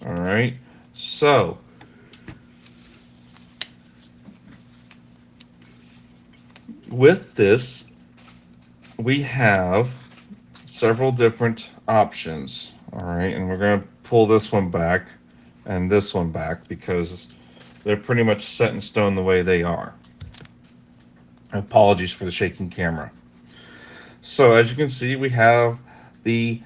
All right. So with this, we have several different options. All right, and we're going to pull this one back and this one back because they're pretty much set in stone the way they are. Apologies for the shaking camera. So as you can see, we have the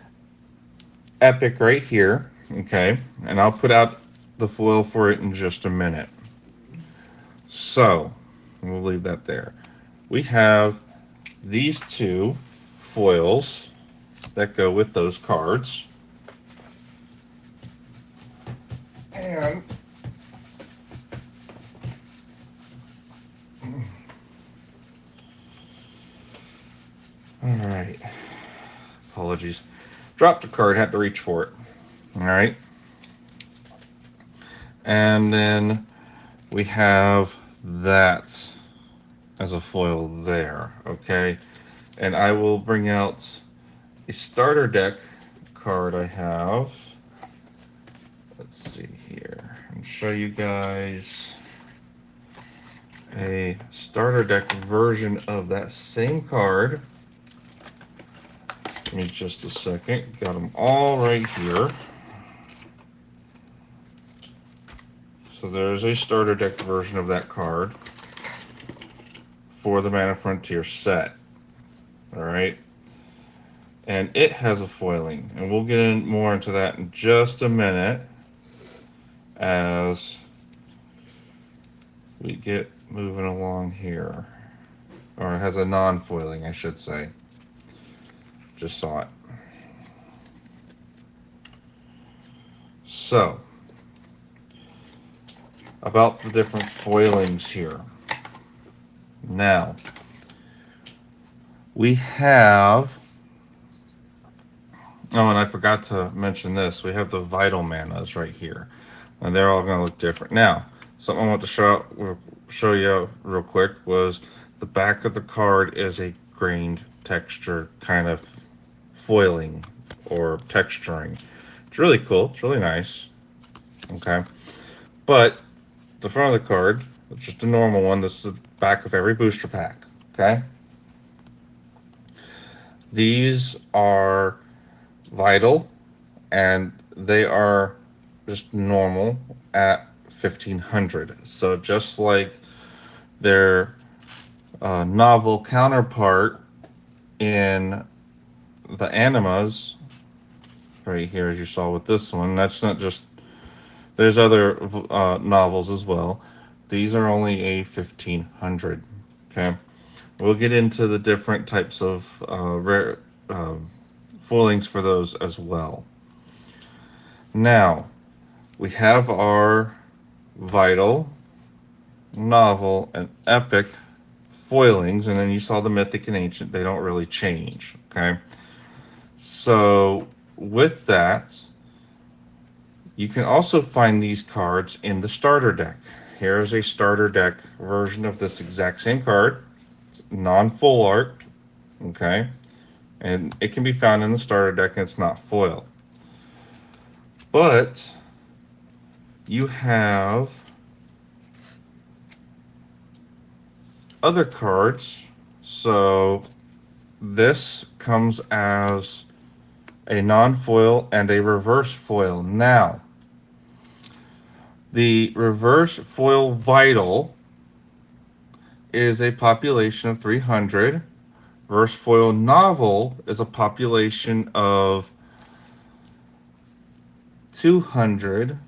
Epic right here. Okay, and I'll put out the foil for it in just a minute. So we'll leave that there. We have these two foils that go with those cards. And all right, apologies. Dropped a card, had to reach for it. All right. And then we have that as a foil there, okay? And I will bring out a starter deck card I have. Let's see here. And show you guys a starter deck version of that same card. Give me just a second. Got them all right here. So there's a starter deck version of that card for the Mana Frontier set. All right. And it has a foiling. And we'll get in more into that in just a minute as we get moving along here. Or it has a non-foiling, I should say. Just saw it. So, about the different foilings here. Now, we have, oh, and I forgot to mention this. We have the vital manas right here. And they're all going to look different. Now, something I want to show you real quick was the back of the card is a grained texture kind of foiling or texturing. It's really cool. It's really nice. Okay. But the front of the card, it's just a normal one. This is the back of every booster pack. Okay. These are vital and they are just normal at 1500. So just like their novel counterpart in the animas right here, as you saw with this one, that's not just, there's other novels as well. These are only a 1500. Okay, we'll get into the different types of rare foilings for those as well. Now we have our vital, novel, and epic foilings, and then you saw the mythic and ancient. They don't really change. Okay, so with that, you can also find these cards in the starter deck. Here is a starter deck version of this exact same card. It's non-full art, okay? And it can be found in the starter deck and it's not foil. But you have other cards. So this comes as a non-foil and a reverse foil. Now, the reverse foil vital is a population of 300. Reverse foil novel is a population of 200.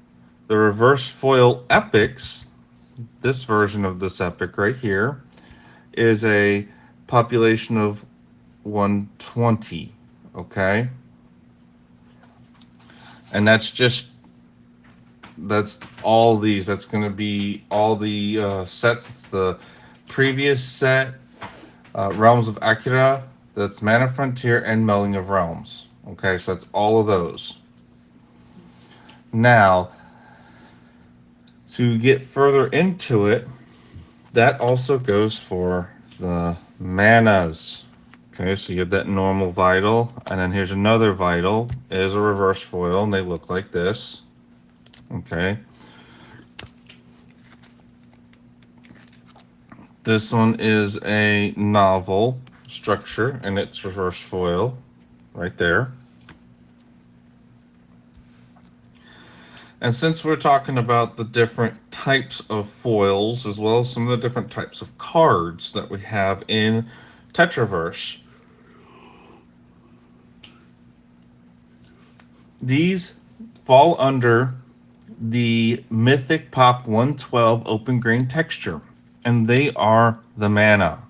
The reverse foil epics, this version of this epic right here, is a population of 120. Okay? And that's all these. That's going to be all the sets. It's the previous set, Realms of Akira, that's Mana Frontier, and Melding of Realms. Okay, so that's all of those. Now, to get further into it, that also goes for the manas. Okay, so you have that normal vital, and then here's another vital. It is a reverse foil, and they look like this. Okay. This one is a novel structure, and it's reverse foil right there. And since we're talking about the different types of foils, as well as some of the different types of cards that we have in Tetraverse, these fall under the Mythic Pop 112 open grain texture, and they are the mana.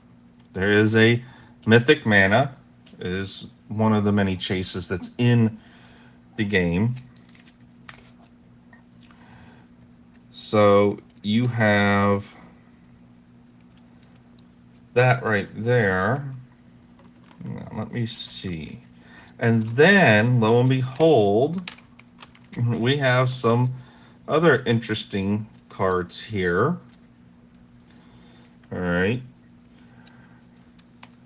There is a Mythic Mana, it is one of the many chases that's in the game. So you have that right there. Now, let me see. And then, lo and behold, we have some other interesting cards here. All right.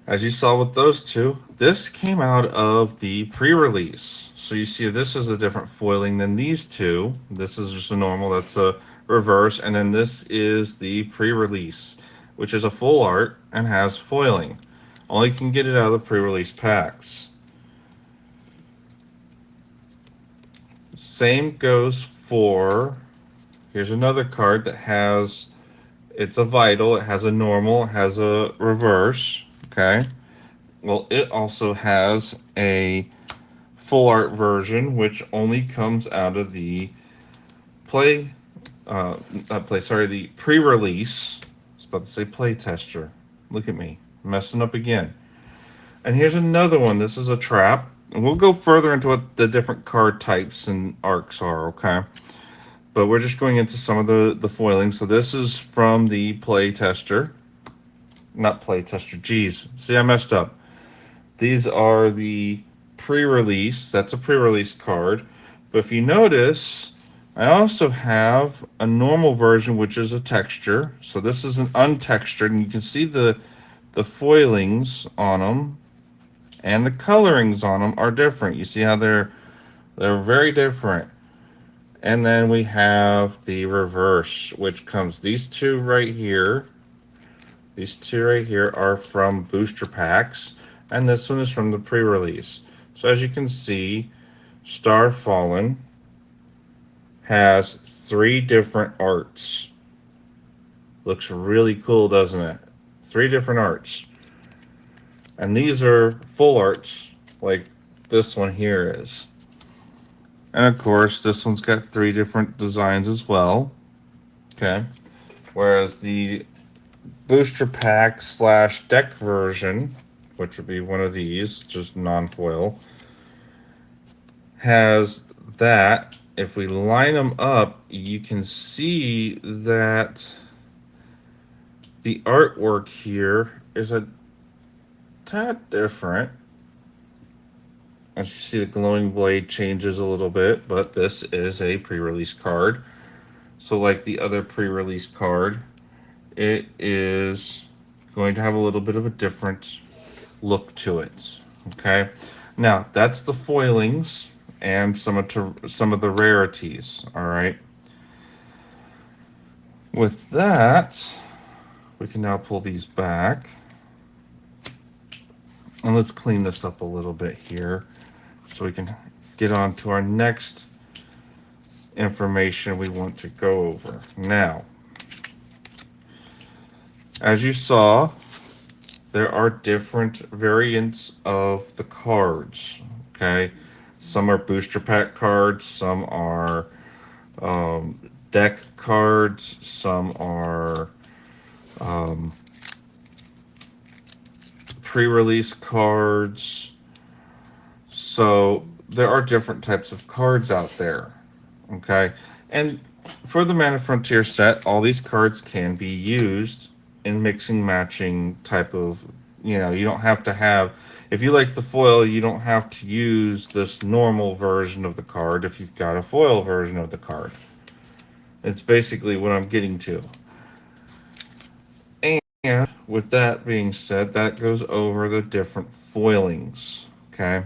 As you saw with those two, this came out of the pre-release. So you see this is a different foiling than these two. This is just a normal, that's a reverse, and then this is the pre-release, which is a full art and has foiling. Only can get it out of the pre-release packs. Same goes for, here's another card that has, it's a vital, it has a normal, it has a reverse, okay? Well, it also has a full art version, which only comes out of the the pre-release. I was about to say play tester. Look at me, messing up again. And here's another one. This is a trap. And we'll go further into what the different card types and arcs are, okay? But we're just going into some of the foiling. So this is from the play tester. Not play tester, geez. See, I messed up. These are the pre-release. That's a pre-release card. But if you notice, I also have a normal version, which is a texture. So this is an untextured, and you can see the foilings on them and the colorings on them are different. You see how they're very different. And then we have the reverse, which comes these two right here. These two right here are from booster packs, and this one is from the pre-release. So as you can see, Star Fallen has 3 different arts. Looks really cool, doesn't it? 3 different arts. And these are full arts, like this one here is. And of course, this one's got 3 different designs as well. Okay. Whereas the booster pack / deck version, which would be one of these, just non-foil, has that. If we line them up, you can see that the artwork here is a tad different. As you see, the glowing blade changes a little bit, but this is a pre-release card. So like the other pre-release card, it is going to have a little bit of a different look to it. Okay, now that's the foilings and some of the rarities. All right. With that, we can now pull these back, and let's clean this up a little bit here, so we can get on to our next information we want to go over. Now, as you saw, there are different variants of the cards. Okay, some are booster pack cards, some are deck cards, some are pre-release cards. So there are different types of cards out there. Okay, and for the Mana Frontier set, all these cards can be used in mixing matching type of, you don't have to have, if you like the foil, you don't have to use this normal version of the card if you've got a foil version of the card. It's basically what I'm getting to. And with that being said, that goes over the different foilings. Okay.